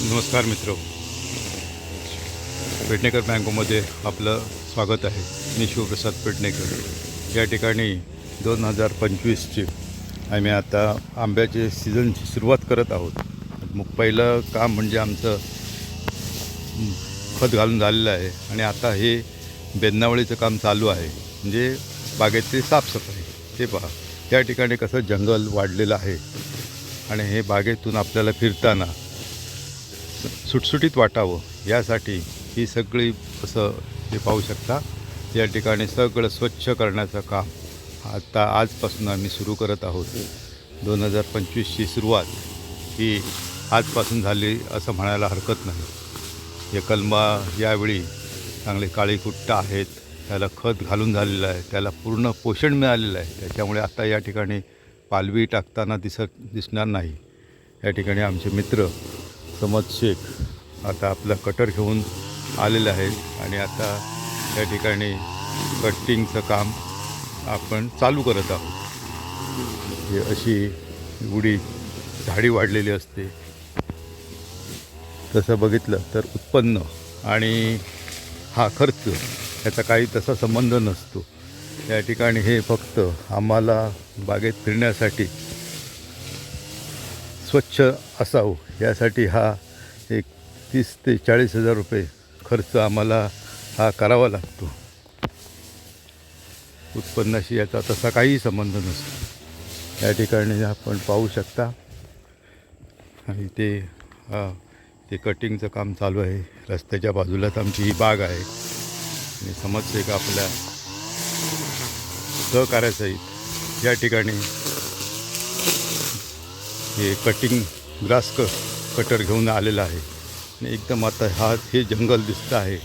नमस्कार मित्र, पेडणेकर मँगोमध्ये आपलं स्वागत आहे. मी शिवप्रसाद पेडणेकर. या ठिकाणी 2025ची आम्ही आता आंब्याचे सीझनची सुरुवात करत आहोत. मग पहिलं काम म्हणजे आमचं खत घालून झालेलं आहे आणि आता हे बेंदावळीचं काम चालू आहे, म्हणजे बागेतली साफसफाई. हे पहा, या ठिकाणी कसं जंगल वाढलेलं आहे आणि हे बागेतून आपल्याला फिरताना सुटसुटीत वाटावं यासाठी ही सगळी असं हे पाहू शकता. या ठिकाणी सगळं स्वच्छ करण्याचं काम आता आजपासून आम्ही सुरू करत आहोत. 2025ची सुरुवात ही आजपासून झाली असं म्हणायला हरकत नाही. हे कलमा यावेळी चांगले काळीकुट्ट आहेत, त्याला खत घालून झालेलं आहे, त्याला पूर्ण पोषण मिळालेलं आहे. त्याच्यामुळे आता या ठिकाणी पालवी टाकताना दिसणार नाही. या ठिकाणी आमचे मित्र समद शेख आता आपला कटर घेऊन आलेलं आहे आणि आता या ठिकाणी कटिंगचं काम आपण चालू करत आहोत. हे अशी एवढी झाडी वाढलेली असते. तसं बघितलं तर उत्पन्न आणि हा खर्च याचा काही तसा संबंध नसतो. या ठिकाणी हे फक्त आम्हाला बागेत फिरण्यासाठी स्वच्छ असावं यासाठी हा एक 30 ते 40 हजार रुपये खर्च आम्हाला हा करावा लागतो. उत्पन्नाशी याचा तसा काही संबंध नसतो. या ठिकाणी आपण पाहू शकता आणि ते कटिंगचं काम चालू आहे. रस्त्याच्या बाजूलाच आमची ही बाग आहे आणि समजते का आपल्या सहकार्यासहित या ठिकाणी हे ग्रास कटर घेऊन आलेलं आहे आणि एकदम आता हे जंगल दिसतं आहे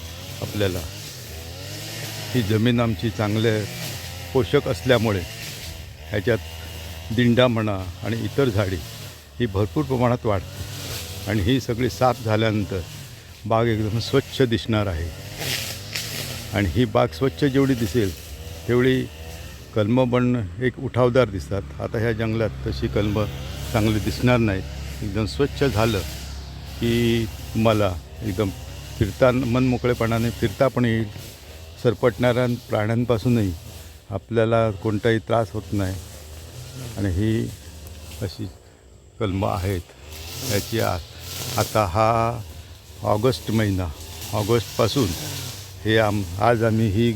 आपल्याला. ही जमीन आमची चांगले पोषक असल्यामुळे ह्याच्यात दिंडा म्हणा आणि इतर झाडी ही भरपूर प्रमाणात वाढते आणि ही सगळी साफ झाल्यानंतर बाग एकदम स्वच्छ दिसणार आहे. आणि ही बाग स्वच्छ जेवढी दिसेल तेवढी कलमं पण एक उठावदार दिसतात. आता ह्या जंगलात तशी कलमं चांगली दिसणार नाहीत. एकदम स्वच्छ झालं की मला एकदम मनमोकळेपणाने फिरता पण येईल. सरपटणाऱ्या प्राण्यांपासूनही आपल्याला कोणताही त्रास होत नाही. आणि ही अशी कलमं आहेत. याची आता हा ऑगस्ट महिना, ऑगस्टपासून हे आज आम्ही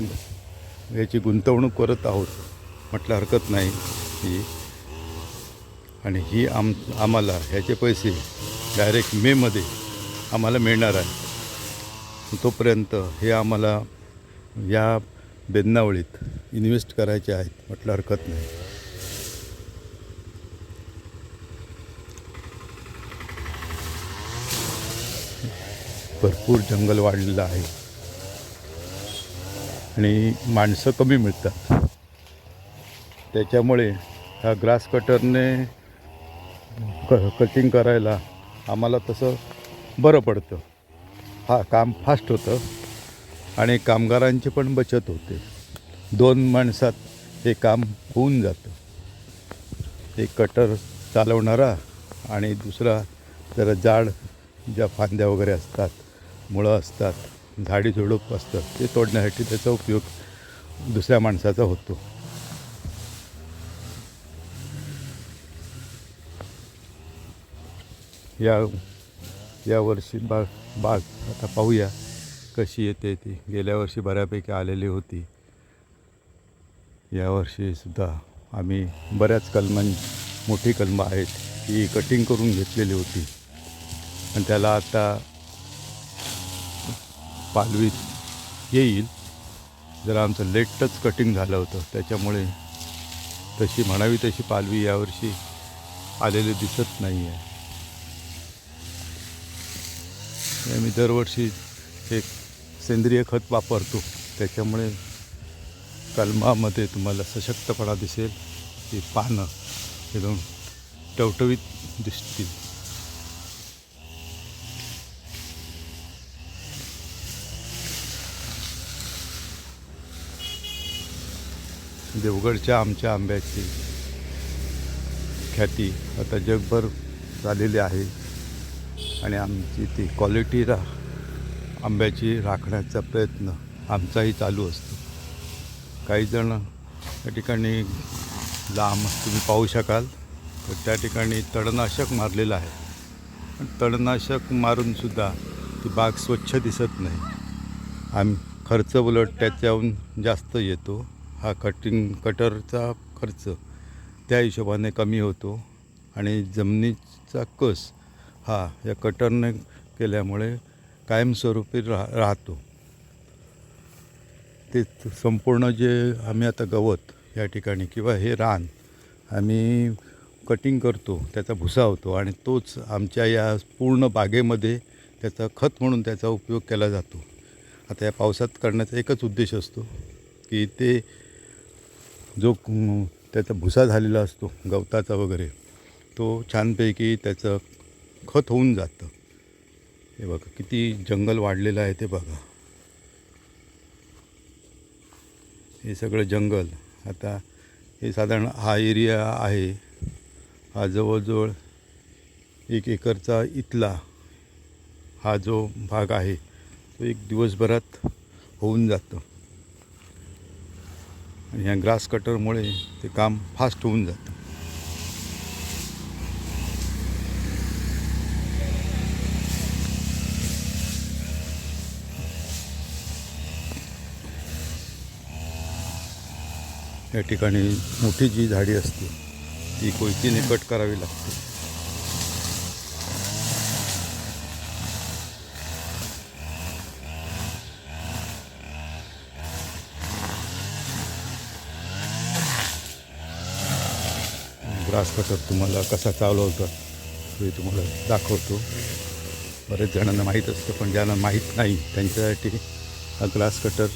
याची गुंतवणूक करत आहोत म्हटलं हरकत नाही ही. आणि ही आम्हाला ह्याचे पैसे डायरेक्ट मेमध्ये आम्हाला मिळणार आहे. तोपर्यंत हे आम्हाला या बेंदावळीत इन्व्हेस्ट करायचे आहेत म्हटलं हरकत नाही. भरपूर जंगल वाढलेलं आहे आणि माणसं कमी मिळतात. त्याच्यामुळे ह्या ग्रास कटरने कटिंग करायला आम्हाला तसं बरं पडतं. काम फास्ट होतं आणि कामगारांची पण बचत होते. 2 माणसात हे काम होऊन जातं. एक कटर चालवणारा आणि दुसरा जरा जाड ज्या फांद्या वगैरे असतात, मुळं असतात, झाडी झुडूप असतं, ते तोडण्यासाठी त्याचा उपयोग दुसऱ्या माणसाचा होतो. या वर्षी बाग आता पाहूया कशी येते ती. गेल्या वर्षी बऱ्यापैकी आलेली होती. यावर्षीसुद्धा आम्ही बऱ्याच मोठी कलमं आहेत ही कटिंग करून घेतलेली होती आणि त्याला आता पालवी येईल. जरा आमचं लेटच कटिंग झालं होतं, त्याच्यामुळे तशी म्हणावी तशी पालवी यावर्षी आलेली दिसत नाही आहे. मी दरवर्षी एक सेंद्रिय खत वापरतो, त्याच्यामुळे कलमामध्ये तुम्हाला सशक्तपणा दिसेल. ही पानं एकदम टवटवीत दिसतील. देवगडच्या आमच्या आंब्याची ख्याती आता जगभर झालेली आहे आणि आमची ती क्वालिटी आंब्याची राखण्याचा प्रयत्न आमचाही चालू असतो. काही जण त्या ठिकाणी लांब तुम्ही पाहू शकाल तर त्या ठिकाणी तणनाशक मारलेलं आहे. पण तणनाशक मारूनसुद्धा ती बाग स्वच्छ दिसत नाही. खर्च उलट त्याच्याहून जास्त येतो. हा कटरचा खर्च त्या हिशोबाने कमी होतो आणि जमिनीचा कस हा या कटरने केल्यामुळे कायमस्वरूपी राहतो. ते संपूर्ण जे आम्ही आता गवत या ठिकाणी किंवा हे रान आम्ही कटिंग करतो, त्याचा भुसा होतो आणि तोच आमच्या या पूर्ण बागेमध्ये त्याचा खत म्हणून त्याचा उपयोग केला जातो. आता या पावसात करण्याचा एकच उद्देश असतो की ते जो त्याचा भुसा झालेला असतो गवताचा वगैरे तो छानपैकी त्याचं खत होऊन जातं. हे बघा किती जंगल वाढलेलं आहे ते बघा. हे सगळं जंगल आता हे साधारण हा एरिया आहे, हा जवळजवळ 1 एकरचा इथला हा जो भाग आहे तो एक दिवसभरात होऊन जातं आणि ह्या ग्रास कटरमुळे ते काम फास्ट होऊन जातं. या ठिकाणी मोठी जी झाडी असते ती कोयतीने कट करावी लागते. ग्रास कटर तुम्हाला कसा चालवतात ते तुम्हाला दाखवतो. बरेच जणांना माहीत असतं पण ज्यांना माहीत नाही त्यांच्यासाठी हा ग्रास कटर